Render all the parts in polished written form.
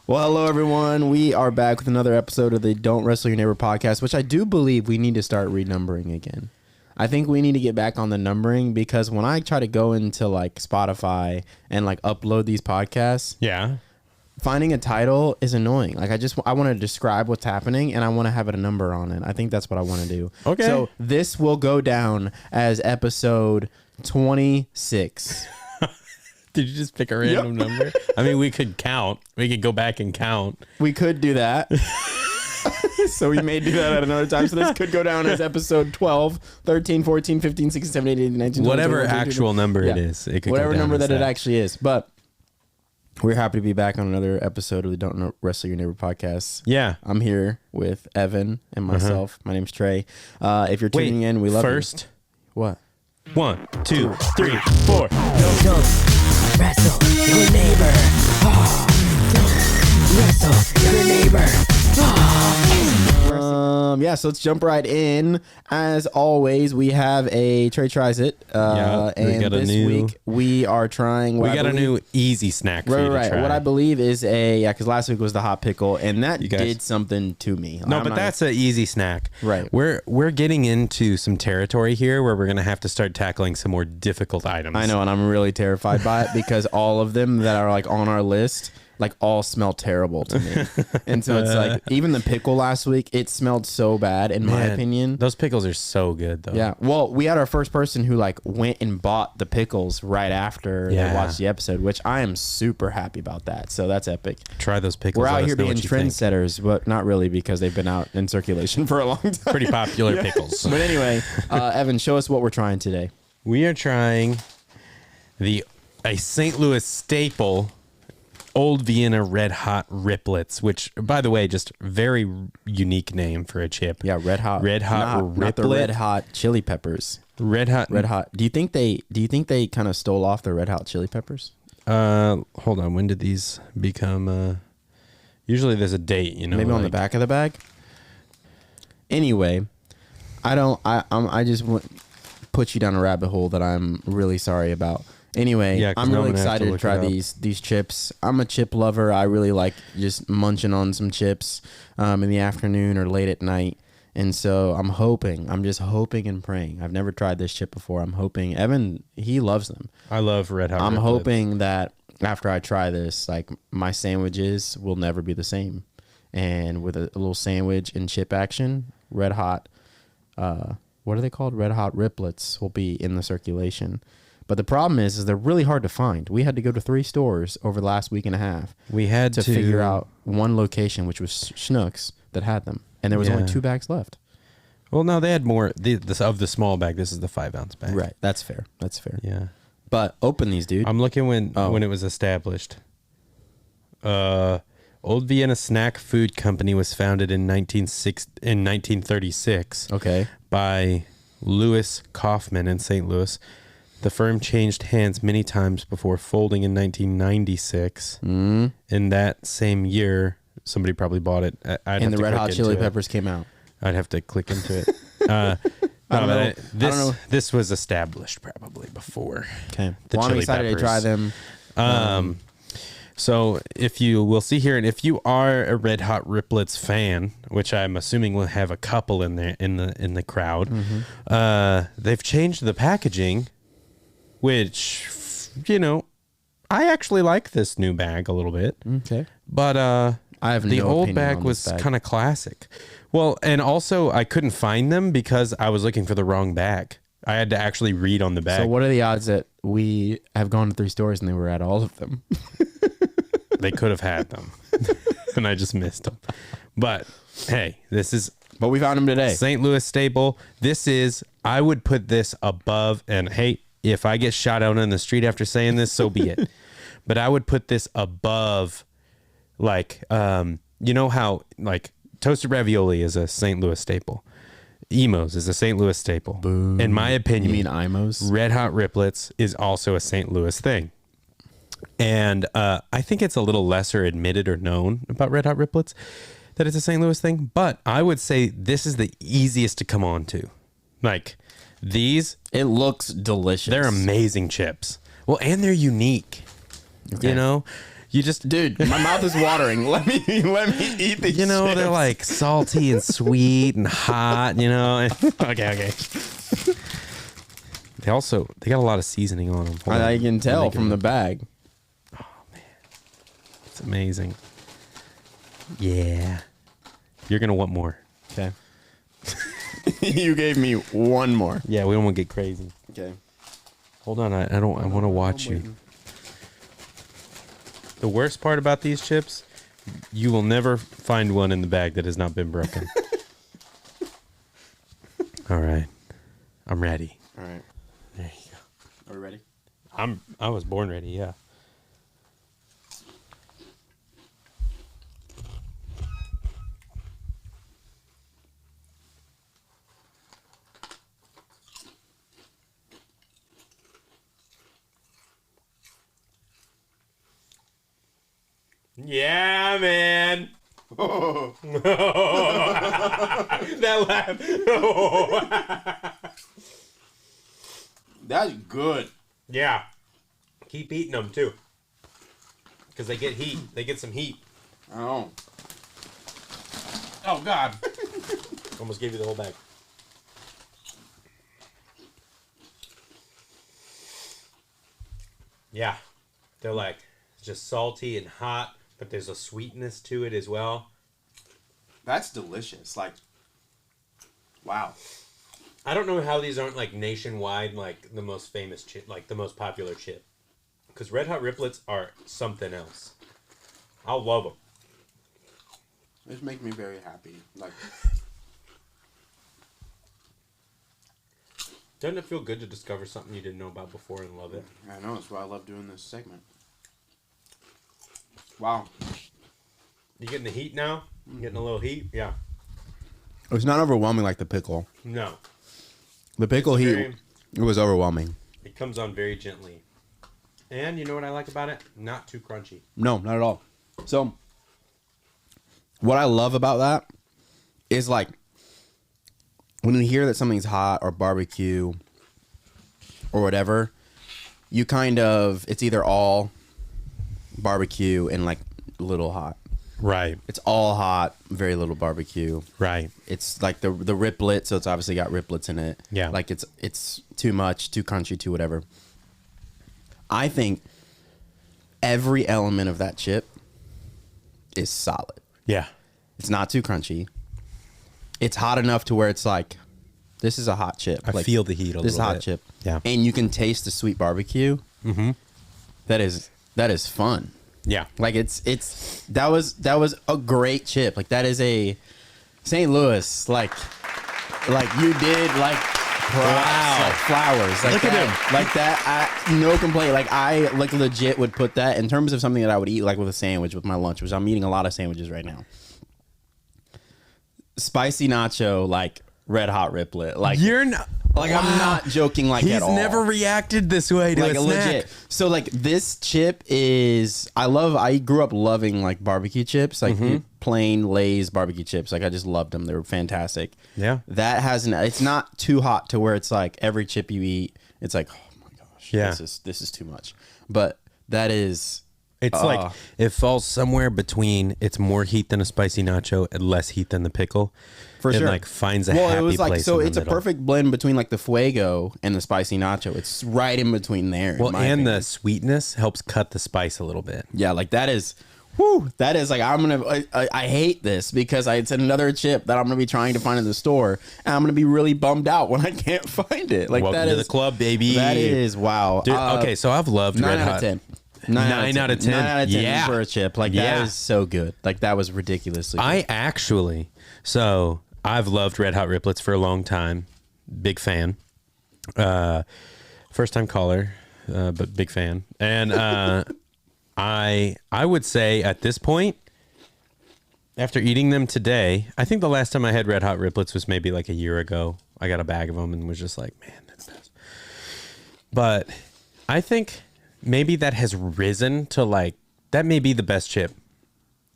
Well, hello, everyone. We are back with another episode of the Don't Wrestle Your Neighbor podcast, which I do believe we need to start renumbering again. I think we need to get back on the numbering because when I try to go into like Spotify and like upload these podcasts, finding a title is annoying. Like I want to describe what's happening and I want to have a number on it. I think that's what I want to do. Okay. So this will go down as episode 26. Did you just pick a random number? I mean, we could count. We could go back and count. We could do that. So we may do that at another time. So this could go down as episode 12, 13, 14, 15, 16, 17, 18, 19, 20, Whatever 21, 22, actual number it is. It could whatever go down number as that it actually is. But we're happy to be back on another episode of the Don't Wrestle Your Neighbor podcast. Yeah. I'm here with Evan and myself. My name's Trey. If you're tuning in, we love first. You. What? 1, 2, 3, 4. Don't wrestle your neighbor. Oh, don't wrestle your neighbor. So let's jump right in. As always, we have a Trey Tries It. And this week we are trying. We got a new easy snack for you to try. What I believe is because last week was the hot pickle, and that did something to me. No, but that's an easy snack. Right. We're getting into some territory here where we're going to have to start tackling some more difficult items. I know, and I'm really terrified by it because all of them that are like on our list like all smell terrible to me. And so it's like even the pickle last week, it smelled so bad in my opinion. Those pickles are so good though. Yeah. Well, we had our first person who like went and bought the pickles right after they watched the episode, which I am super happy about that. So that's epic. Try those pickles. We're out here being trendsetters, but not really because they've been out in circulation for a long time. Pretty popular pickles. But anyway, Evan, show us what we're trying today. We are trying a St. Louis staple, Old Vienna Red Hot Riplets, which, by the way, just very unique name for a chip. Yeah, Red Hot Riplet. Not the Red Hot Chili Peppers. Red Hot. Do you think they kind of stole off the Red Hot Chili Peppers? Hold on. When did these become? Usually there's a date, you know. Maybe on the back of the bag. Anyway, I just put you down a rabbit hole that I'm really sorry about. Anyway, I'm really excited to try these chips. I'm a chip lover. I really like just munching on some chips in the afternoon or late at night. And so I'm just hoping and praying. I've never tried this chip before. I'm hoping Evan, he loves them. I love Red Hot. I'm hoping that after I try this, like my sandwiches will never be the same. And with a little sandwich and chip action, Red Hot, what are they called? Red Hot Riplets will be in the circulation. But the problem is they're really hard to find. We had to go to 3 stores over the last week and a half. We had to figure out one location, which was Schnucks, that had them. And there was only 2 bags left. Well, no, they had more. Of the small bag, this is the 5-ounce bag. Right. That's fair. Yeah. But open these, dude. I'm looking when it was established. Old Vienna Snack Food Company was founded in 1936. Okay. By Louis Kaufman in St. Louis. The firm changed hands many times before folding in 1996. In that same year, somebody probably bought it. And the Red Hot Chili Peppers came out. I'd have to click into it. This was established probably before. Okay. I'm excited to try them. So we'll see here, and if you are a Red Hot Riplets fan, which I'm assuming we'll have a couple in there in the crowd, they've changed the packaging. Which, I actually like this new bag a little bit. Okay. But I have the old bag was kind of classic. Well, and also I couldn't find them because I was looking for the wrong bag. I had to actually read on the bag. So what are the odds that we have gone to 3 stores and they were at all of them? They could have had them. And I just missed them. But, hey, But we found them today. St. Louis staple. I would put this above, and hey, if I get shot out on the street after saying this, so be it. But I would put this above, like, you know how, like, toasted ravioli is a St. Louis staple. Emos is a St. Louis staple. Boom. In my opinion. You mean Imos? Red Hot Riplets is also a St. Louis thing. And I think it's a little lesser admitted or known about Red Hot Riplets that it's a St. Louis thing. But I would say this is the easiest to come on to. Like, these, it looks delicious. They're amazing chips. Well, and they're unique. Okay. You just, dude, my mouth is watering. Let me eat these. you know, chips. they're like salty and sweet and hot. You know. Okay. They got a lot of seasoning on them. I can tell from the bag. Oh man, it's amazing. Yeah, you're gonna want more. Okay. You gave me one more. Yeah, we don't want to get crazy. Okay. Hold on, I want to watch you. The worst part about these chips, you will never find one in the bag that has not been broken. All right, I'm ready. All right. There you go. Are we ready? I was born ready. Yeah. Yeah, man. Oh. That laugh. That's good. Yeah. Keep eating them too. Because they get heat. They get some heat. Oh. Oh, God. Almost gave you the whole bag. Yeah. They're like just salty and hot, but there's a sweetness to it as well. That's delicious. Like, wow. I don't know how these aren't like nationwide, like the most famous chip, like the most popular chip. Because Red Hot Riplets are something else. I love them. This makes me very happy. Like, doesn't it feel good to discover something you didn't know about before and love it? I know. That's why I love doing this segment. Wow. You getting the heat now? You getting a little heat? Yeah. It's not overwhelming like the pickle. No. The pickle heat, it was overwhelming. It comes on very gently. And you know what I like about it? Not too crunchy. No, not at all. So, what I love about that is like, when you hear that something's hot or barbecue or whatever, you kind of, it's either all barbecue and like little hot. Right. It's all hot, very little barbecue. Right. It's like the riplet, so it's obviously got riplets in it. Yeah. Like it's too much, too crunchy, too whatever. I think every element of that chip is solid. Yeah. It's not too crunchy. It's hot enough to where it's like, this is a hot chip. I feel the heat a little bit. This is a hot chip. Yeah. And you can taste the sweet barbecue. Mm-hmm. That is fun. Yeah. Like that was a great chip. Like that is a St. Louis, like you did like props, like flowers. Like look that, at him. Like that, no complaint. Like I like legit would put that in terms of something that I would eat like with a sandwich with my lunch, which I'm eating a lot of sandwiches right now. Spicy nacho, like Red Hot Riplet. Like you're not. Like wow. I'm not joking. Like he's at all. never reacted this way to like a snack. Legit. So like this chip is I grew up loving like barbecue chips, like plain Lay's barbecue chips. Like I just loved them. They were fantastic. Yeah. That it's not too hot to where it's like every chip you eat, it's like, oh my gosh, yeah, this is too much. But that is. It's like it falls somewhere between it's more heat than a spicy nacho and less heat than the pickle. For sure. Like finds a happy it was like, place. So in it's the a middle. perfect blend between like the fuego and the spicy nacho. It's right in between there. Well, and the sweetness helps cut the spice a little bit. Yeah, like that is, that is like I hate this because it's another chip that I'm gonna be trying to find in the store, and I'm gonna be really bummed out when I can't find it. Like welcome to the club, baby. That is wow. Dude, okay, so I've loved 9 Red out Hot. of 10. 9 out of 10. 9 out of 10 yeah. for a chip. Like that is so good. Like that was ridiculously good. I've loved Red Hot Riplets for a long time. Big fan. First time caller, but big fan. And I would say at this point, after eating them today, I think the last time I had Red Hot Riplets was maybe like a year ago. I got a bag of them and was just like, man, that's the best. But I think maybe that has risen to like, that may be the best chip.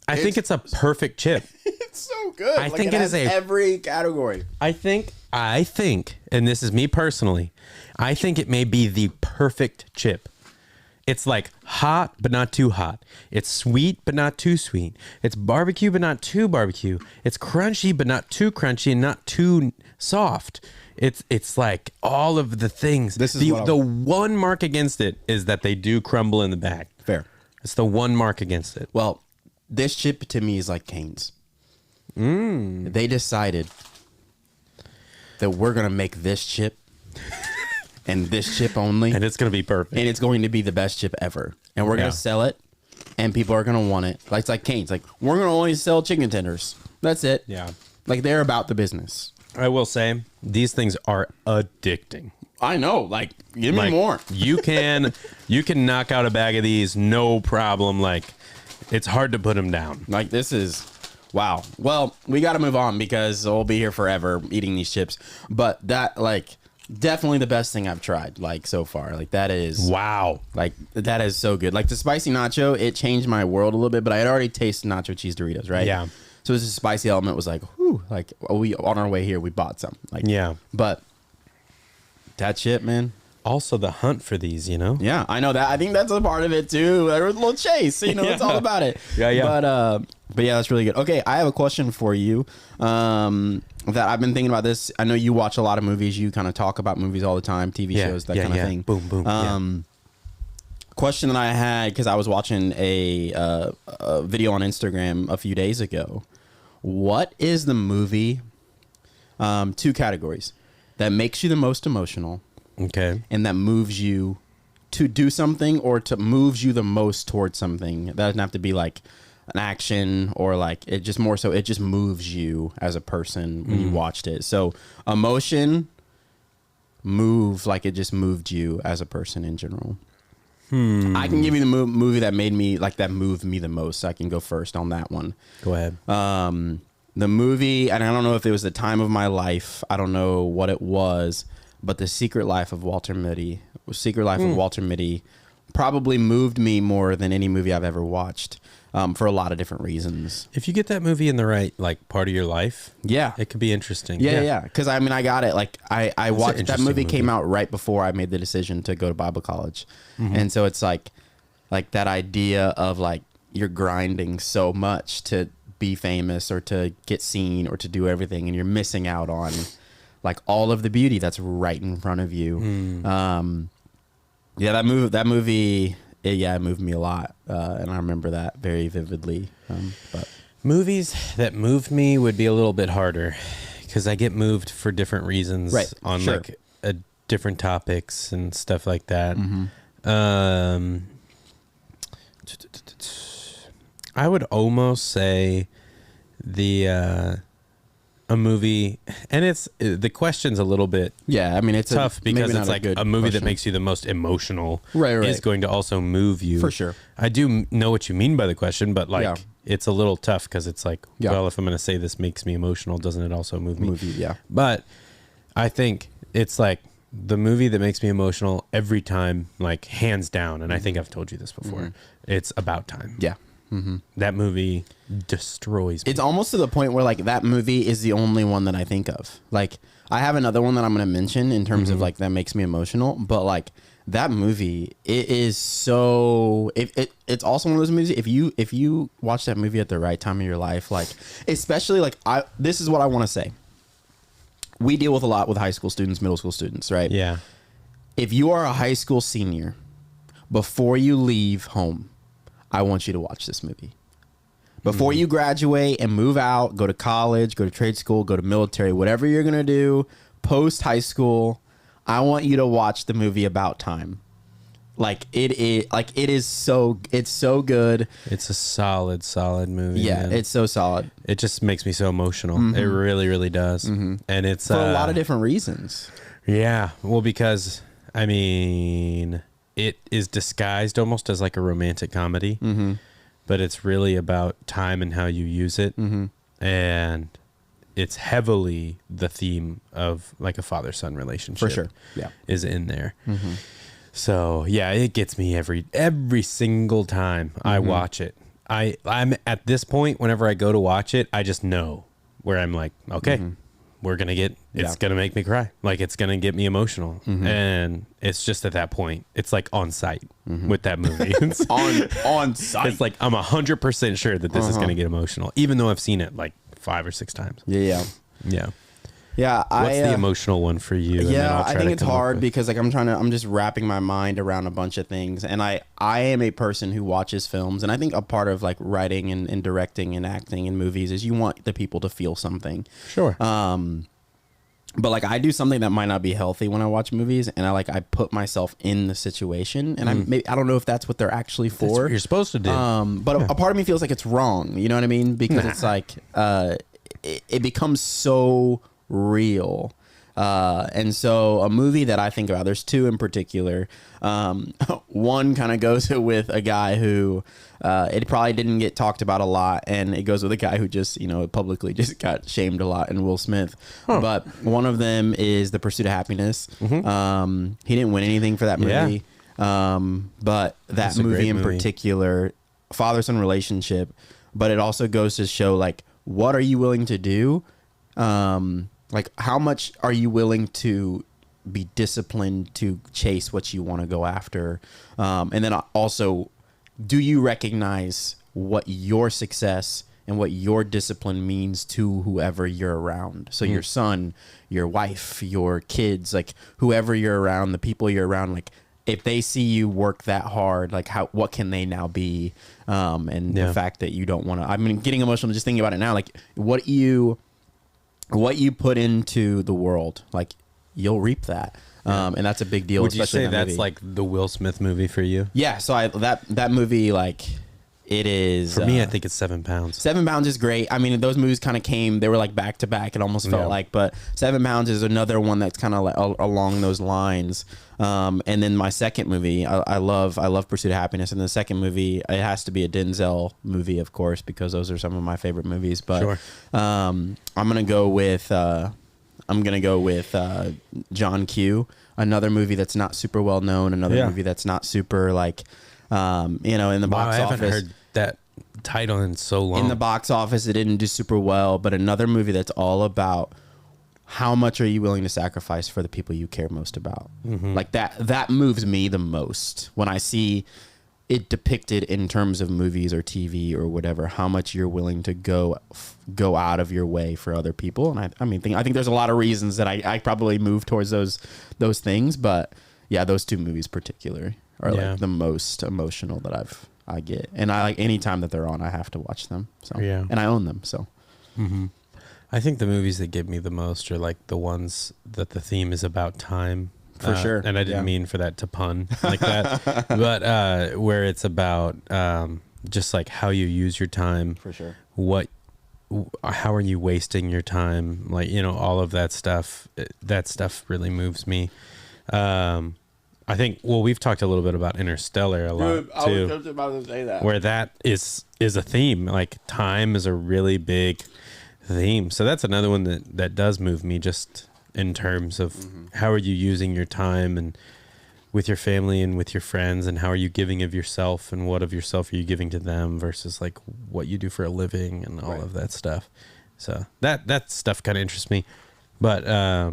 I think it's a perfect chip. It's so good. I think it is every category. I think, and this is me personally, I think it may be the perfect chip. It's like hot, but not too hot. It's sweet, but not too sweet. It's barbecue, but not too barbecue. It's crunchy, but not too crunchy and not too soft. It's like all of the things. This is the one mark against it is that they do crumble in the bag. Fair. It's the one mark against it. Well, this chip to me is like Cane's. They decided that we're going to make this chip and this chip only. And it's going to be perfect. And it's going to be the best chip ever. And we're going to sell it, and people are going to want it. Like, it's like Cane's. Like, we're going to only sell chicken tenders. That's it. Yeah. Like, they're about the business. I will say, these things are addicting. I know. Like, give me more. you can knock out a bag of these, no problem. Like, it's hard to put them down. Like, this is... Wow. Well, we got to move on because we'll be here forever eating these chips. But that, like, definitely the best thing I've tried, like, so far. Like, that is... Wow. Like, that is so good. Like, the spicy nacho, it changed my world a little bit, but I had already tasted nacho cheese Doritos, right? Yeah. So this spicy element was like, whew, like, we on our way here, we bought some. Like, yeah. But that chip, man. Also, the hunt for these, you know? Yeah, I know that. I think that's a part of it, too. There was a little chase. You know, it's all about it. Yeah. But yeah, that's really good. Okay, I have a question for you that I've been thinking about this. I know you watch a lot of movies. You kind of talk about movies all the time, TV shows, that kind of thing. Boom, boom. Question that I had, because I was watching a video on Instagram a few days ago. What is the movie, 2 categories, that makes you the most emotional? Okay. And that moves you to do something or to moves you the most towards something. That doesn't have to be like an action or like it just more so it just moves you as a person when you watched it. So emotion, move, like it just moved you as a person in general. I can give you the movie that made me like that moved me the most. So I can go first on that one. Go ahead. The movie, and I don't know if it was the time of my life. I don't know what it was. But The Secret Life of Walter Mitty, of Walter Mitty probably moved me more than any movie I've ever watched for a lot of different reasons. If you get that movie in the right like part of your life, yeah, it could be interesting. Yeah. Because I mean, I got it. Like I watched that movie came out right before I made the decision to go to Bible college, and so it's like that idea of like you're grinding so much to be famous or to get seen or to do everything, and you're missing out on like all of the beauty that's right in front of you. That movie, it moved me a lot. And I remember that very vividly. But movies that moved me would be a little bit harder because I get moved for different reasons on like different topics and stuff like that. I would almost say a movie, and it's the question's a little bit I mean it's tough because it's like a movie that makes you the most emotional is going to also move you for sure. I do know what you mean by the question, but like it's a little tough because it's like well, if I'm going to say this makes me emotional, doesn't it also move me? But I think it's like the movie that makes me emotional every time, like hands down, and I think I've told you this before, it's About Time. That movie destroys me. It's almost to the point where like that movie is the only one that I think of. Like I have another one that I'm going to mention in terms of like that makes me emotional, but like that movie, it is so it's also one of those movies if you watch that movie at the right time in your life, like especially like this is what I want to say. We deal with a lot with high school students, middle school students, right? Yeah. If you are a high school senior, before you leave home, I want you to watch this movie. Before you graduate and move out, go to college, go to trade school, go to military, whatever you're going to do, post high school, I want you to watch the movie About Time. It's so good. It's a solid movie. Yeah, man. It's so solid. It just makes me so emotional. It really, really does. And it's for a lot of different reasons. Yeah. Well, because I mean, it is disguised almost as like a romantic comedy, but it's really about time and how you use it. And it's heavily the theme of like a father-son relationship. For sure. Yeah. Is in there. So yeah, it gets me every single time I watch it. I'm at this point, whenever I go to watch it, I just know where I'm like, okay, it's gonna make me cry. Like, it's gonna get me emotional. And it's just at that point, it's like on site with that movie. It's on site. It's like, I'm 100% sure that this is gonna get emotional, even though I've seen it like 5 or 6 times. Yeah. What's the emotional one for you? Yeah, I think it's hard because like I'm just wrapping my mind around a bunch of things, and I am a person who watches films, and I think a part of like writing and directing and acting in movies is you want the people to feel something. Sure. But like I do something that might not be healthy when I watch movies, and I put myself in the situation, and I don't know if that's what they're actually for. That's what you're supposed to do. But a part of me feels like it's wrong. You know what I mean? Because it's like it becomes so real. And so a movie that I think about, there's 2 in particular. One kind of goes with a guy who it probably didn't get talked about a lot, and it goes with a guy who just publicly just got shamed a lot, and Will Smith. But one of them is The Pursuit of Happiness. He didn't win anything for that movie. But that movie in particular, father-son relationship, but it also goes to show like, what are you willing to do? Like, how much are you willing to be disciplined to chase what you want to go after? And then also, do you recognize what your success and what your discipline means to whoever you're around? So your son, your wife, your kids, like whoever you're around, the people you're around, like if they see you work that hard, like what can they now be? The fact that you don't want to, I'm getting emotional just thinking about it now. Like what you put into the world, like you'll reap that. And that's a big deal. Would you say that's like the Will Smith movie for you? Yeah. So that movie, like it is for me. I think it's 7 Pounds. 7 Pounds is great. I mean, those movies kind of came. They were like back to back. It almost felt like. But 7 Pounds is another one that's kind of like along those lines. And then my second movie, I love Pursuit of Happiness. And the second movie, it has to be a Denzel movie, of course, because those are some of my favorite movies. But I'm gonna go with John Q. Another movie that's not super well known. Another movie that's not super like, in the box office. I haven't heard that title in so long. In the box office, it didn't do super well. But another movie that's all about how much are you willing to sacrifice for the people you care most about. Like that moves me the most when I see it depicted in terms of movies or TV or whatever, how much you're willing to go out of your way for other people. And I think there's a lot of reasons that I probably move towards those things, but yeah, those 2 movies particularly are like the most emotional that I get. And I like any time that they're on, I have to watch them. So and I own them. So I think the movies that get me the most are like the ones that the theme is about time. For sure. And I didn't mean for that to pun like that, but where it's about just like how you use your time. For sure. How are you wasting your time? Like, all of that stuff. That stuff really moves me. I think, we've talked a little bit about Interstellar a lot too. I was just about to say that. Where that is a theme. Like time is a really big theme. So that's another one that does move me, just in terms of how are you using your time and with your family and with your friends, and how are you giving of yourself, and what of yourself are you giving to them versus like what you do for a living and all of that stuff. So that stuff kind of interests me. But I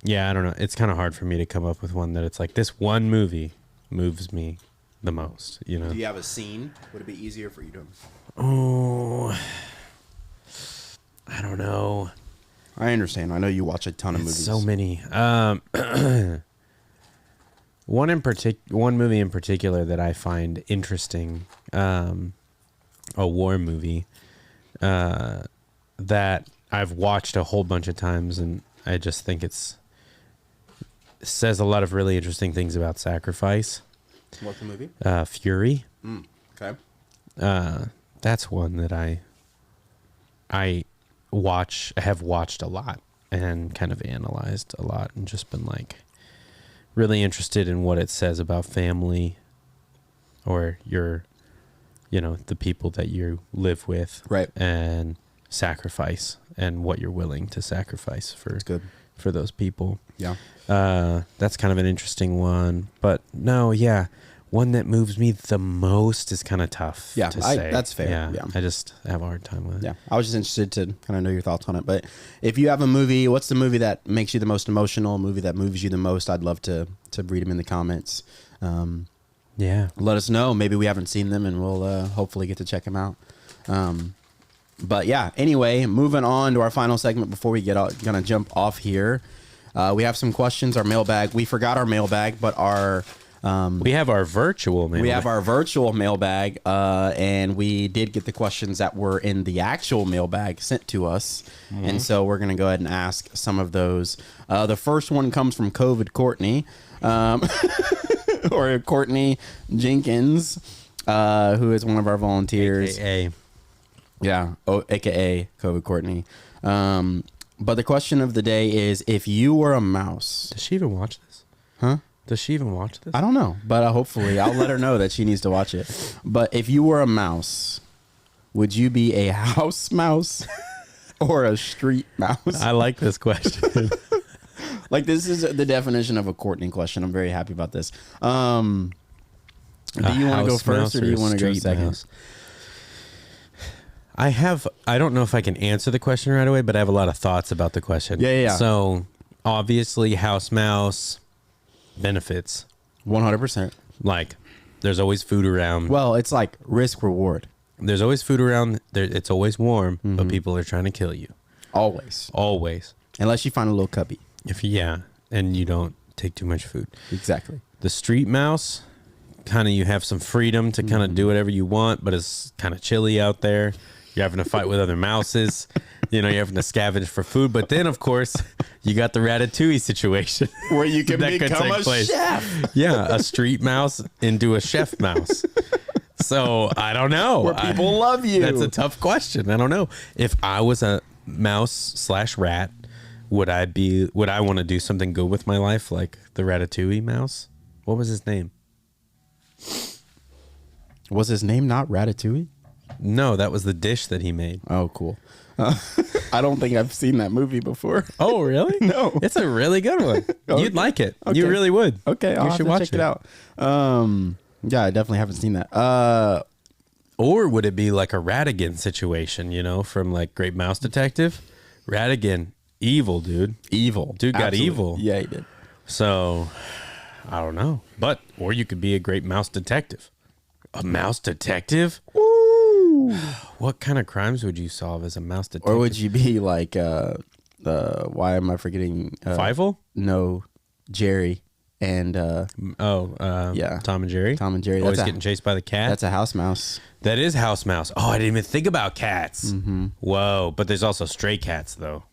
don't know. It's kind of hard for me to come up with one that it's like this one movie moves me the most, Do you have a scene? Would it be easier for you to? Oh, I don't know. I understand. I know you watch a ton of movies. So many. One movie in particular that I find interesting, a war movie, that I've watched a whole bunch of times, and I just think it says a lot of really interesting things about sacrifice. What's the movie? Fury. Okay. That's one that I have watched a lot and kind of analyzed a lot, and just been like really interested in what it says about family, or the people that you live with, right? And sacrifice, and what you're willing to sacrifice for those people. Yeah. That's kind of an interesting one. But no, One that moves me the most is kind of tough to say. That's fair. Yeah. I just have a hard time with it. Yeah, I was just interested to kind of know your thoughts on it. But if you have a movie, what's the movie that makes you the most emotional, a movie that moves you the most? I'd love to read them in the comments. Let us know. Maybe we haven't seen them, and we'll hopefully get to check them out. But yeah, anyway, moving on to our final segment before we gonna jump off here. We have some questions, our mailbag. We forgot our mailbag, but we have our virtual mailbag. We have our virtual mailbag, and we did get the questions that were in the actual mailbag sent to us. Mm-hmm. And so we're going to go ahead and ask some of those. The first one comes from COVID Courtney, or Courtney Jenkins, who is one of our volunteers. AKA. Yeah, AKA COVID Courtney. But the question of the day is, if you were a mouse... Does she even watch this? Huh? Does she even watch this? I don't know, but hopefully I'll let her know that she needs to watch it. But if you were a mouse, would you be a house mouse or a street mouse? I like this question. Like, this is the definition of a Courtney question. I'm very happy about this. Do you want to go first or do you want to go second? Mouse? I don't know if I can answer the question right away, but I have a lot of thoughts about the question. Yeah. So obviously house mouse benefits 100%. Like, there's always food around. Well, it's like risk reward. There's always food around. It's always warm, but people are trying to kill you. Always. Unless you find a little cubby. And you don't take too much food. Exactly. The street mouse, kind of, you have some freedom to kind of do whatever you want, but it's kind of chilly out there. You're having to fight with other mouses. You're having to scavenge for food. But then, of course, you got the Ratatouille situation. Where you can become a chef. Yeah, a street mouse into a chef mouse. So, I don't know. Where people love you. That's a tough question. I don't know. If I was a mouse/rat, would I want to do something good with my life like the Ratatouille mouse? What was his name? Was his name not Ratatouille? No, that was the dish that he made. Oh, cool. I don't think I've seen that movie before. Oh, really? No. It's a really good one. Okay. You'd like it. Okay. You really would. Okay, I'll have to check it out. Yeah, I definitely haven't seen that. Or would it be like a Ratigan situation, from like Great Mouse Detective? Ratigan, evil, dude. Evil. Dude got evil. Yeah, he did. So, I don't know. Or you could be a great mouse detective. A mouse detective? Ooh. What kind of crimes would you solve as a mouse detective? Or would you be like, why am I forgetting? Fievel? No, Jerry and yeah, Tom and Jerry. Tom and Jerry. Always getting chased by the cat. That's a house mouse. That is house mouse. Oh, I didn't even think about cats. Mm-hmm. Whoa, but there's also stray cats though.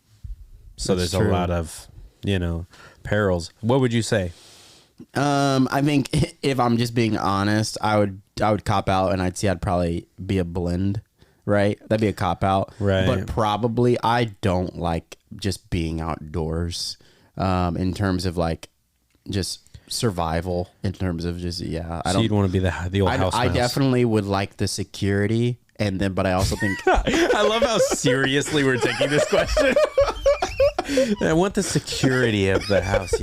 So That's there's true. a lot of perils. What would you say? I think if I'm just being honest, I would cop out and I'd say I'd probably be a blend, right? That'd be a cop out. Right. But probably I don't like just being outdoors, in terms of like just survival, in terms of just, I don't. You'd want to be the old house I mouse. Definitely would like the security. But I also think I love how seriously we're taking this question. I want the security of the house,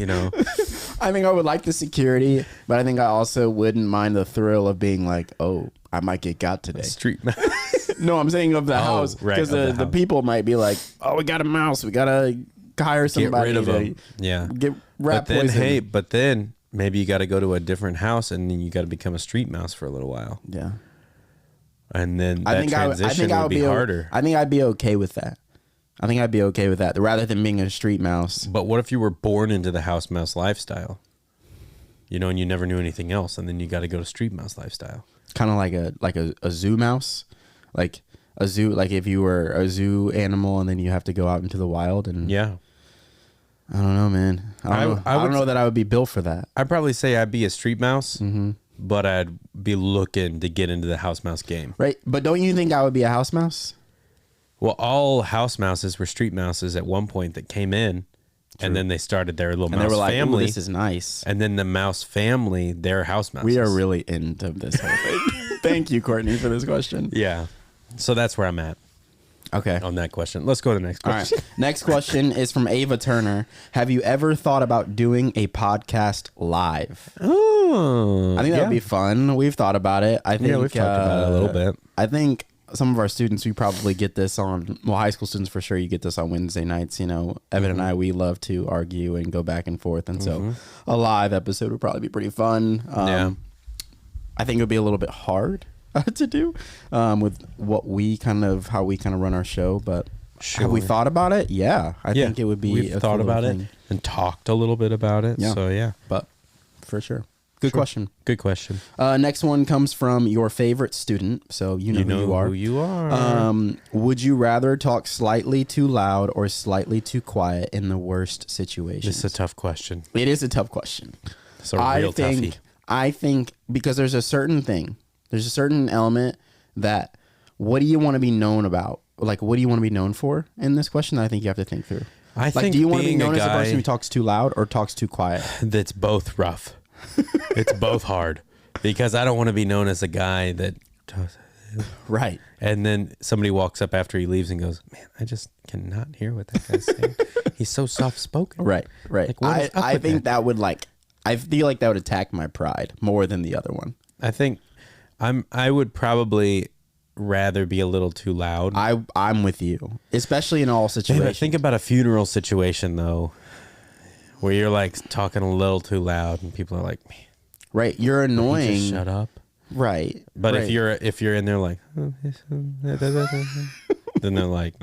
I think I would like the security, but I think I also wouldn't mind the thrill of being like, oh, I might get got today. Street mouse. No, I'm saying of the house. Right, because the people might be like, oh, we got a mouse. We got to hire somebody get rid of to them. Yeah. Get rat poison. But then maybe you got to go to a different house and then you got to become a street mouse for a little while. Yeah. And then that transition would be harder. I think I'd be okay with that. Rather than being a street mouse. But what if you were born into the house mouse lifestyle? And you never knew anything else, and then you got to go to street mouse lifestyle. Kind of like a zoo mouse, like a zoo. Like if you were a zoo animal, and then you have to go out into the wild. And yeah, I don't know, man. I don't know that I would be built for that. I'd probably say I'd be a street mouse, but I'd be looking to get into the house mouse game. Right, but don't you think I would be a house mouse? Well, all house mouses were street mouses at one point that came in. True. And then they started their little mouse family. This is nice. And then the mouse family, their house mouses. We are really into this whole thing. Thank you, Courtney, for this question. Yeah. So that's where I'm at. Okay. On that question. Let's go to the next question. All right. Next question is from Ava Turner. Have you ever thought about doing a podcast live? Oh. I think that would be fun. We've thought about it. I think we've talked about it a little bit. I think some of our students, we probably get this on, well, high school students for sure, you get this on Wednesday nights. You know, Evan and I, we love to argue and go back and forth. And so a live episode would probably be pretty fun. I think it would be a little bit hard to do with how we kind of run our show. But have we thought about it? Yeah. I think it would be We've thought about it and talked a little bit about it. Yeah. So, yeah. But for sure. Good question. Good question. Next one comes from your favorite student. So you know who you are. Would you rather talk slightly too loud or slightly too quiet in the worst situations? This is a tough question. It is a tough question. It's a real toughie. I think because there's a certain element that, what do you want to be known about? Like, what do you want to be known for in this question? I think you have to think through. I think, do you want to be known as a person who talks too loud or talks too quiet? That's both rough. It's both hard, because I don't want to be known as a guy that right. And then somebody walks up after he leaves and goes, "Man, I just cannot hear what that guy's saying. He's so soft spoken." Right. Like, I think that would I feel like that would attack my pride more than the other one. I think I would probably rather be a little too loud. I'm with you, especially in all situations. Think about a funeral situation though, where you're like talking a little too loud and people are like, "Man, right, you're annoying. Just shut up." Right. But if you're in there like, then they're like,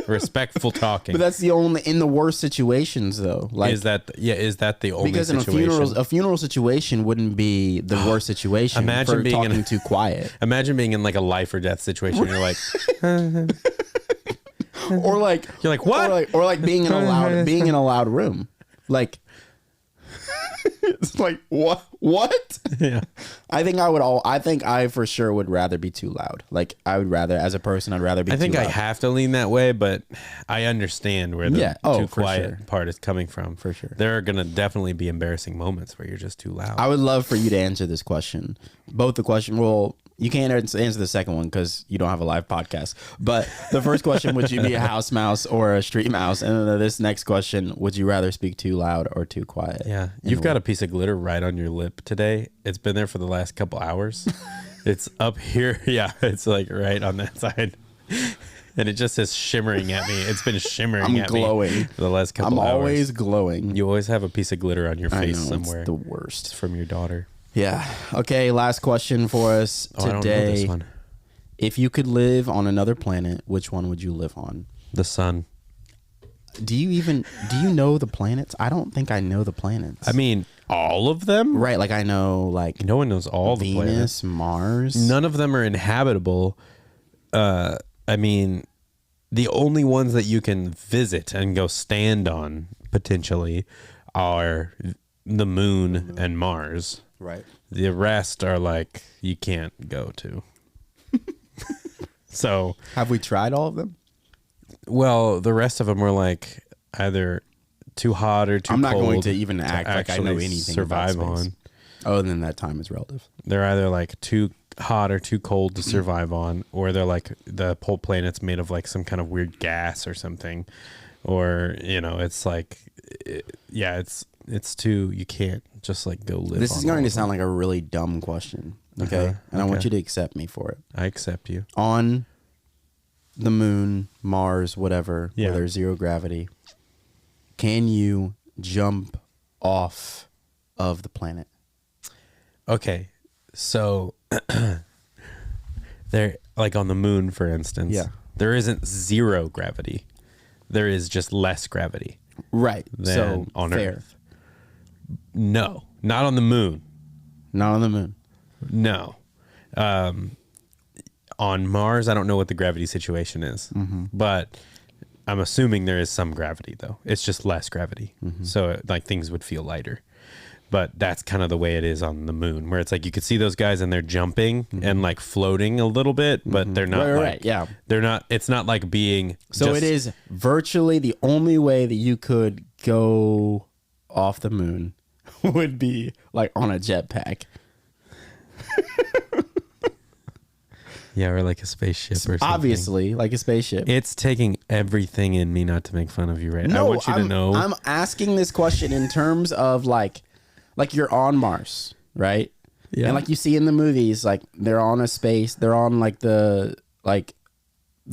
respectful talking. But that's the only, in the worst situations though. Like, is that the only because situation? in a funeral situation wouldn't be the worst situation. Imagine for being talking too quiet. Imagine being in like a life or death situation. You're like, or like you're like what? Or like being in a loud room. Like, it's like what? Yeah. I think I for sure would rather be too loud. Like, I would rather, as a person, I'd rather be too loud. I think I have to lean that way, but I understand where the too quiet part is coming from. For sure. There are going to definitely be embarrassing moments where you're just too loud. I would love for you to answer this question. Both the question, well, you can't answer the second one because you don't have a live podcast. But the first question, would you be a house mouse or a street mouse? And then this next question, would you rather speak too loud or too quiet? Yeah. You've got a piece of glitter right on your lip today. It's been there for the last couple hours. It's up here. Yeah. It's like right on that side. And it just is shimmering at me. It's been shimmering at glowing. Me for the last couple hours. I'm always glowing. You always have a piece of glitter on your face somewhere. It's the worst. It's from your daughter. Yeah. Okay, last question for us today. I don't know this one. If you could live on another planet, which one would you live on? The sun. Do you know the planets? I don't think I know the planets. I mean, all of them? Right, like I know no one knows all Venus, the planets. Venus, Mars. None of them are inhabitable. I mean, the only ones that you can visit and go stand on potentially are the moon and Mars. Right. The rest are like you can't go to. So, have we tried all of them? Well, the rest of them were like either too hot or too cold. I'm not going to even act like I know anything survive about space. On. Other than that time is relative. They're either like too hot or too cold to survive on, or they're like the whole planet's made of like some kind of weird gas or something, or it's like, it's too, you can't just like go live. This is going to sound like a really dumb question, okay? And I want you to accept me for it. I accept you. On the moon, Mars, whatever, where there's zero gravity, can you jump off of the planet? Okay, so they're like on the moon, for instance. Yeah, there isn't zero gravity. There is just less gravity. Right. Than on fair. Earth. No, not on the moon. Not on the moon. No. On Mars, I don't know what the gravity situation is, but I'm assuming there is some gravity though. It's just less gravity. So like things would feel lighter. But that's kind of the way it is on the moon, where it's like you could see those guys and they're jumping and like floating a little bit, but they're not. Right. Yeah. They're not. It's not like being. So it is virtually the only way that you could go off the moon would be like on a jetpack. Yeah, or like a spaceship or something. Obviously, like a spaceship. It's taking everything in me not to make fun of you, right? No, I want you to know. I'm asking this question in terms of like you're on Mars, right? Yeah. And like you see in the movies, like they're on a space, they're on like the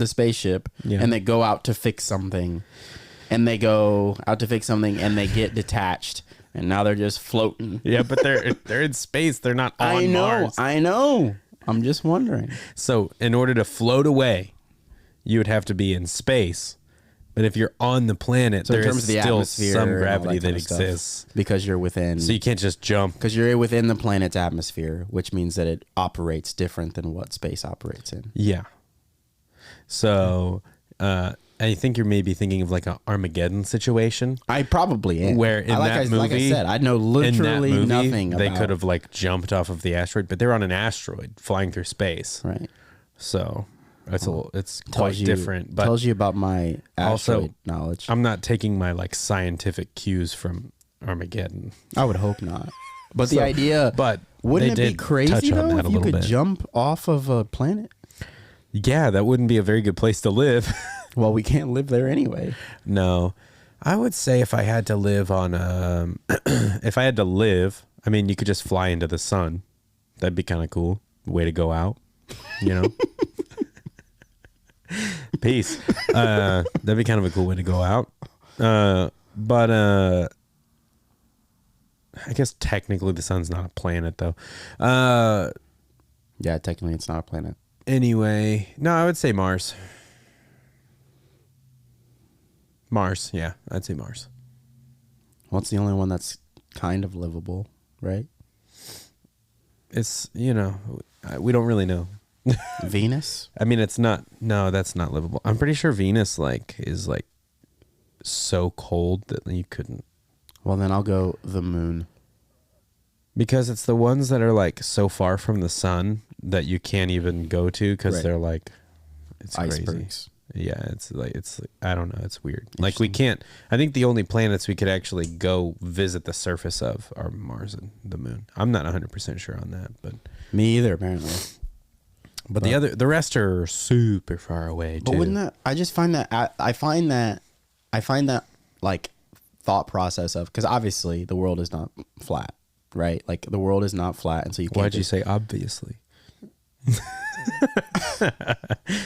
spaceship, and they go out to fix something, and they get detached, and now they're just floating. Yeah, but they're in space. They're not on Mars. I know. I'm just wondering. So in order to float away, you would have to be in space. But if you're on the planet, there is still some gravity that exists. Because you're within. So you can't just jump. Because you're within the planet's atmosphere, which means that it operates different than what space operates in. Yeah. So I think you're maybe thinking of like an Armageddon situation. I probably am. Where that movie, like I said, I know literally nothing about. They could have like jumped off of the asteroid, but they're on an asteroid flying through space. Right. So it's quite different. But tells you about my asteroid knowledge. I'm not taking my like scientific cues from Armageddon. I would hope not. But the idea, wouldn't it be crazy though if you could jump off of a planet? Yeah, that wouldn't be a very good place to live. Well, we can't live there anyway. No. I would say if I had to live on I mean, you could just fly into the sun. That'd be kind of cool. Way to go out, you know? Peace. That'd be kind of a cool way to go out. But I guess technically the sun's not a planet though. Yeah, technically it's not a planet. Anyway, no, I would say Mars. Mars, yeah, I'd say Mars. Well, it's the only one that's kind of livable, right? It's, we don't really know. Venus? I mean, that's not livable. I'm pretty sure Venus is so cold that you couldn't. Well, then I'll go the moon. Because it's the ones that are like so far from the sun that you can't even go to because they're like, it's icebergs. Crazy. Yeah, it's like I don't know, it's weird. Like we can't. I think the only planets we could actually go visit the surface of are Mars and the moon. I'm not 100% sure on that, but me either apparently. But the rest are super far away too. But wouldn't that? I just find that I find that like thought process of, because obviously the world is not flat, right? Like the world is not flat, and so you can't. Why'd you say obviously?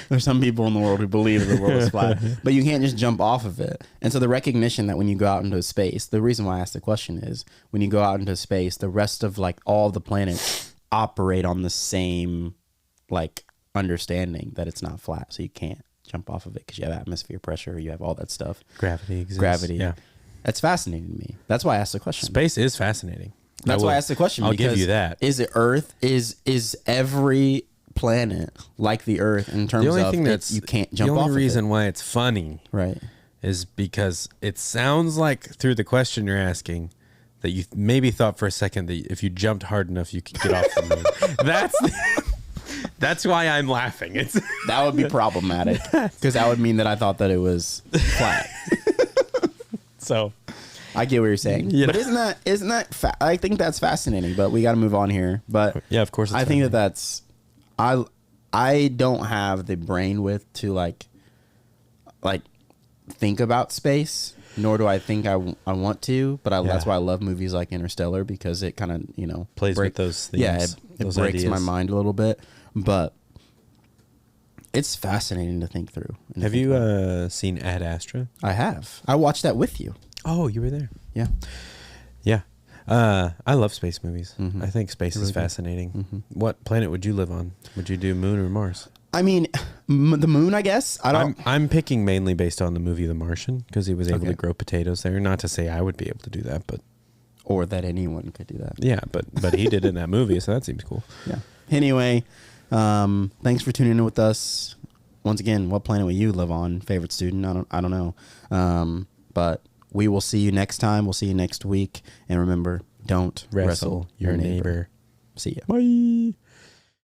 There's some people in the world who believe that the world is flat, but you can't just jump off of it. And so the recognition that when you go out into space, the reason why I asked the question is when you go out into space, the rest of like all the planets operate on the same like understanding that it's not flat, so you can't jump off of it because you have atmosphere pressure, you have all that stuff. Gravity exists. Gravity. Yeah. That's fascinating to me. That's why I asked the question. Space is fascinating. That's why I asked the question. I'll give you that. Is it Earth? Is every planet like the Earth in terms of you can't jump off of it? The only reason why it's funny, right, is because it sounds like through the question you're asking that you maybe thought for a second that if you jumped hard enough you could get off the moon. That's why I'm laughing. That would be problematic because that would mean that I thought that it was flat. So I get what you're saying, but isn't that I think that's fascinating. But we got to move on here. But yeah, of course, I think that's I don't have the brain width to like think about space, nor do I think I want to. But that's why I love movies like Interstellar, because it kind of plays with those things. Yeah, it breaks my mind a little bit, but it's fascinating to think through. Have you seen Ad Astra? I have. I watched that with you. Oh, you were there. Yeah. Yeah. I love space movies. Mm-hmm. I think space is fascinating. Mm-hmm. What planet would you live on? Would you do Moon or Mars? I mean, the moon, I guess. I'm picking mainly based on the movie The Martian, because he was able to grow potatoes there. Not to say I would be able to do that, but or that anyone could do that. Yeah, but he did in that movie, so that seems cool. Yeah. Anyway, thanks for tuning in with us. Once again, what planet will you live on? Favorite student? I don't know. But we will see you next time. We'll see you next week. And remember, don't wrestle your neighbor. See ya. Bye.